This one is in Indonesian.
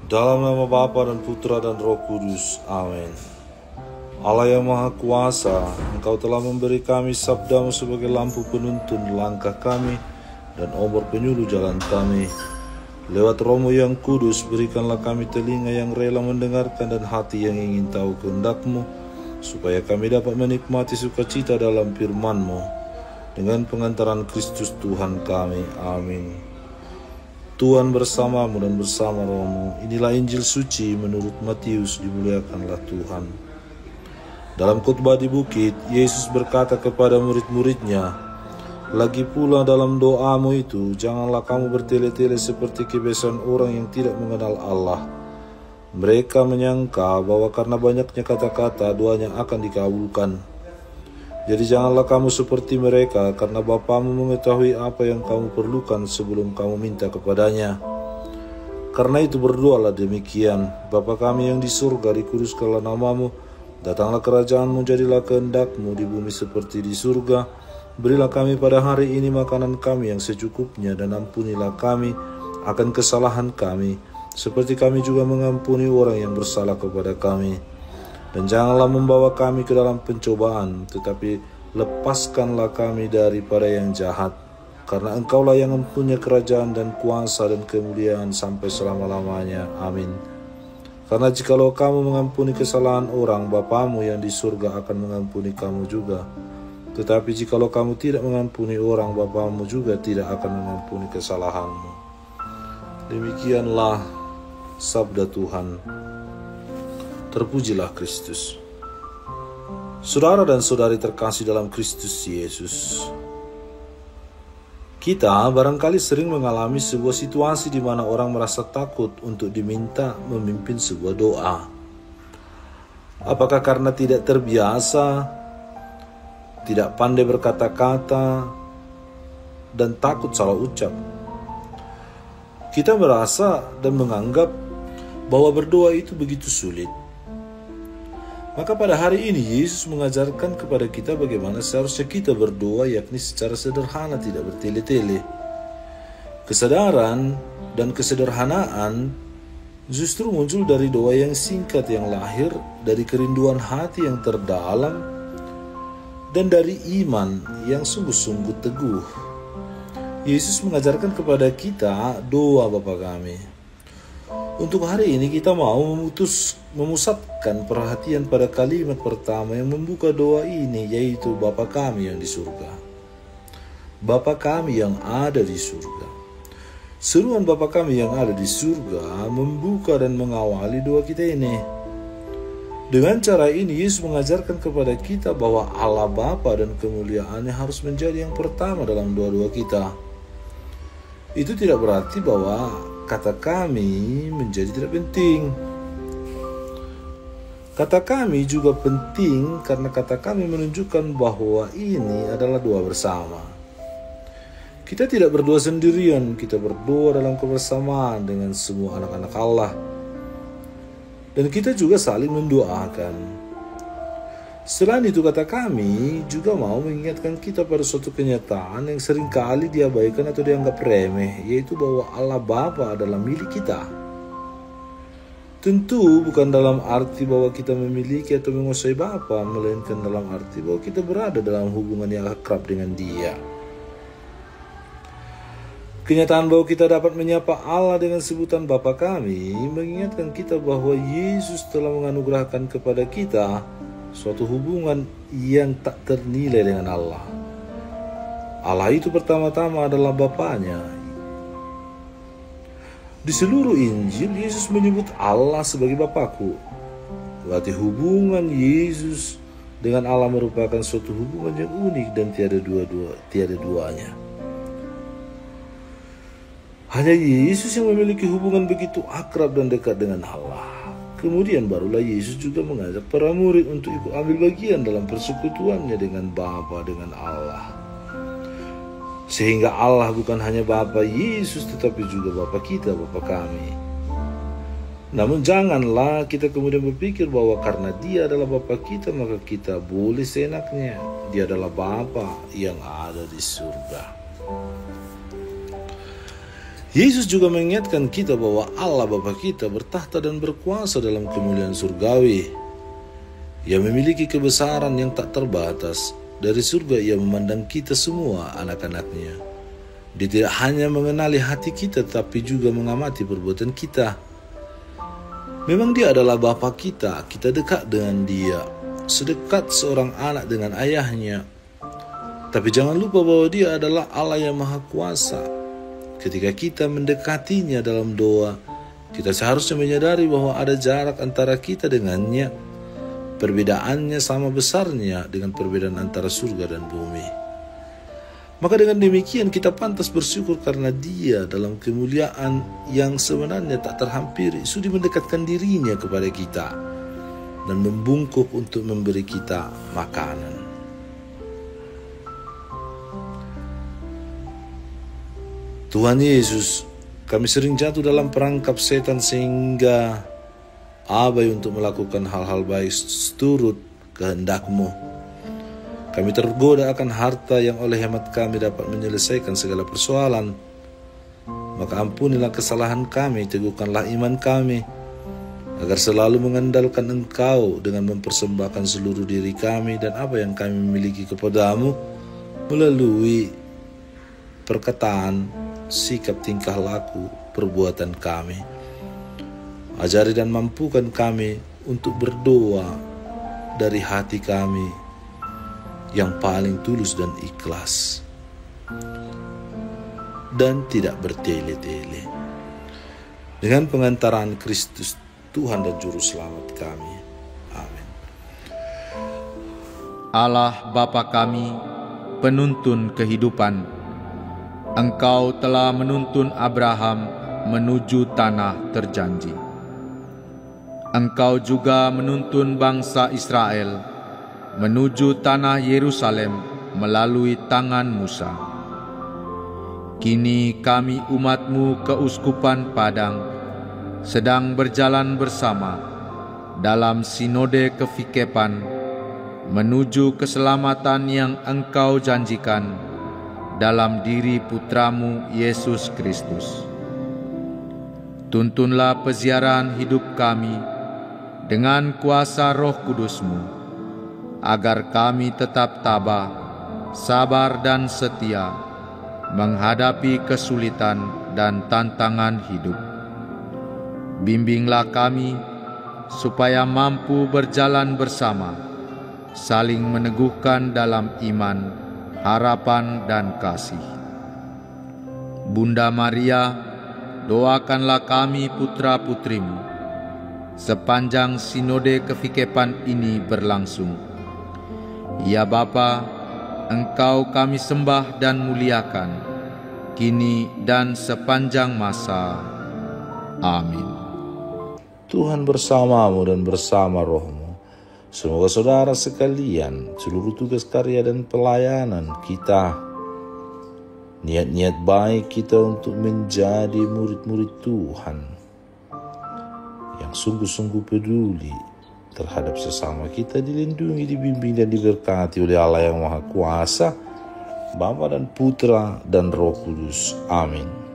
Dalam nama Bapa dan Putra dan Roh Kudus. Amin. Allah yang Maha Kuasa, Engkau telah memberi kami sabdamu sebagai lampu penuntun langkah kami dan obor penyuluh jalan kami. Lewat Roh-Mu yang kudus, berikanlah kami telinga yang rela mendengarkan dan hati yang ingin tahu kehendak-Mu, supaya kami dapat menikmati sukacita dalam firman-Mu. Dengan pengantaran Kristus Tuhan kami. Amin. Tuhan bersamamu dan bersama rohmu. Inilah Injil suci menurut Matius, dimuliakanlah Tuhan. Dalam khotbah di bukit, Yesus berkata kepada murid-muridnya, "Lagi pula dalam doamu itu, janganlah kamu bertele-tele seperti kebiasaan orang yang tidak mengenal Allah. Mereka menyangka bahwa karena banyaknya kata-kata, doanya akan dikabulkan. Jadi janganlah kamu seperti mereka, karena Bapamu mengetahui apa yang kamu perlukan sebelum kamu minta kepadanya. Karena itu berdoalah demikian: Bapa kami yang di surga, dikuduskanlah namamu, datanglah kerajaanmu, jadilah kehendak-Mu di bumi seperti di surga. Berilah kami pada hari ini makanan kami yang secukupnya, dan ampunilah kami akan kesalahan kami, seperti kami juga mengampuni orang yang bersalah kepada kami. Dan janganlah membawa kami ke dalam pencobaan, tetapi lepaskanlah kami daripada yang jahat. Karena Engkaulah yang mempunyai kerajaan dan kuasa dan kemuliaan sampai selama-lamanya. Amin. Karena jikalau kamu mengampuni kesalahan orang, Bapamu yang di surga akan mengampuni kamu juga. Tetapi jikalau kamu tidak mengampuni orang, Bapamu juga tidak akan mengampuni kesalahanmu." Demikianlah sabda Tuhan. Terpujilah Kristus. Saudara dan saudari terkasih dalam Kristus Yesus, kita barangkali sering mengalami sebuah situasi di mana orang merasa takut untuk diminta memimpin sebuah doa. Apakah karena tidak terbiasa, tidak pandai berkata-kata, dan takut salah ucap? Kita merasa dan menganggap bahwa berdoa itu begitu sulit. Maka pada hari ini Yesus mengajarkan kepada kita bagaimana seharusnya kita berdoa, yakni secara sederhana, tidak bertele-tele. Kesadaran dan kesederhanaan justru muncul dari doa yang singkat yang lahir dari kerinduan hati yang terdalam dan dari iman yang sungguh-sungguh teguh. Yesus mengajarkan kepada kita doa Bapa kami. Untuk hari ini kita mau memusatkan perhatian pada kalimat pertama yang membuka doa ini, yaitu Bapa kami yang di surga. Bapa kami yang ada di surga. Seruan Bapa kami yang ada di surga membuka dan mengawali doa kita ini. Dengan cara ini Yesus mengajarkan kepada kita bahwa Allah Bapa dan kemuliaannya harus menjadi yang pertama dalam doa-doa kita. Itu tidak berarti bahwa kata kami menjadi tidak penting. Kata kami juga penting karena kata kami menunjukkan bahwa ini adalah doa bersama. Kita tidak berdoa sendirian, kita berdoa dalam kebersamaan dengan semua anak-anak Allah. Dan kita juga saling mendoakan. Selain itu, kata kami juga mau mengingatkan kita pada suatu kenyataan yang seringkali diabaikan atau dianggap remeh, yaitu bahwa Allah Bapa adalah milik kita. Tentu bukan dalam arti bahwa kita memiliki atau menguasai Bapa, melainkan dalam arti bahwa kita berada dalam hubungan yang akrab dengan Dia. Kenyataan bahwa kita dapat menyapa Allah dengan sebutan Bapa kami mengingatkan kita bahwa Yesus telah menganugerahkan kepada kita suatu hubungan yang tak ternilai dengan Allah. Allah itu pertama-tama adalah Bapanya. Di seluruh Injil, Yesus menyebut Allah sebagai Bapakku. Berarti hubungan Yesus dengan Allah merupakan suatu hubungan yang unik dan tiada duanya. Hanya Yesus yang memiliki hubungan begitu akrab dan dekat dengan Allah. Kemudian barulah Yesus juga mengajak para murid untuk ikut ambil bagian dalam persekutuannya dengan Bapa, dengan Allah. Sehingga Allah bukan hanya Bapa Yesus, tetapi juga Bapa kita, Bapa kami. Namun janganlah kita kemudian berpikir bahwa karena Dia adalah Bapa kita, maka kita boleh seenaknya. Dia adalah Bapa yang ada di surga. Yesus juga mengingatkan kita bahwa Allah Bapa kita bertahta dan berkuasa dalam kemuliaan surgawi. Ia memiliki kebesaran yang tak terbatas. Dari surga ia memandang kita semua anak-anaknya. Dia tidak hanya mengenali hati kita, tapi juga mengamati perbuatan kita. Memang dia adalah Bapa kita dekat dengan dia, sedekat seorang anak dengan ayahnya. Tapi jangan lupa bahwa dia adalah Allah yang Maha Kuasa. Ketika kita mendekatinya dalam doa, kita seharusnya menyadari bahwa ada jarak antara kita dengannya. Perbedaannya sama besarnya dengan perbedaan antara surga dan bumi. Maka dengan demikian kita pantas bersyukur karena dia dalam kemuliaan yang sebenarnya tak terhampiri sudi mendekatkan dirinya kepada kita dan membungkuk untuk memberi kita makanan. Tuhan Yesus, kami sering jatuh dalam perangkap setan sehingga abai untuk melakukan hal-hal baik seturut kehendak-Mu. Kami tergoda akan harta yang oleh hemat kami dapat menyelesaikan segala persoalan. Maka ampunilah kesalahan kami, teguhkanlah iman kami, agar selalu mengandalkan Engkau dengan mempersembahkan seluruh diri kami dan apa yang kami miliki kepadamu melalui perkataan, sikap, tingkah laku, perbuatan kami. Ajari dan mampukan kami untuk berdoa dari hati kami yang paling tulus dan ikhlas dan tidak bertele-tele. Dengan pengantaran Kristus Tuhan dan Juru Selamat kami. Amin. Allah Bapa kami, penuntun kehidupan, Engkau telah menuntun Abraham menuju tanah terjanji. Engkau juga menuntun bangsa Israel menuju tanah Yerusalem melalui tangan Musa. Kini kami umat-Mu keuskupan Padang sedang berjalan bersama dalam sinode kefikepan menuju keselamatan yang Engkau janjikan dalam diri Putra-Mu Yesus Kristus. Tuntunlah peziarahan hidup kami dengan kuasa Roh Kudus-Mu, agar kami tetap tabah, sabar dan setia menghadapi kesulitan dan tantangan hidup. Bimbinglah kami supaya mampu berjalan bersama, saling meneguhkan dalam iman, harapan dan kasih. Bunda Maria, doakanlah kami putra-putrimu sepanjang sinode kefikepan ini berlangsung. Ya Bapa, Engkau kami sembah dan muliakan, kini dan sepanjang masa. Amin. Tuhan bersamamu dan bersama rohmu. Semoga saudara sekalian, seluruh tugas karya dan pelayanan kita, niat-niat baik kita untuk menjadi murid-murid Tuhan yang sungguh-sungguh peduli terhadap sesama kita, dilindungi, dibimbing dan diberkati oleh Allah yang Maha Kuasa, Bapa dan Putra dan Roh Kudus. Amin.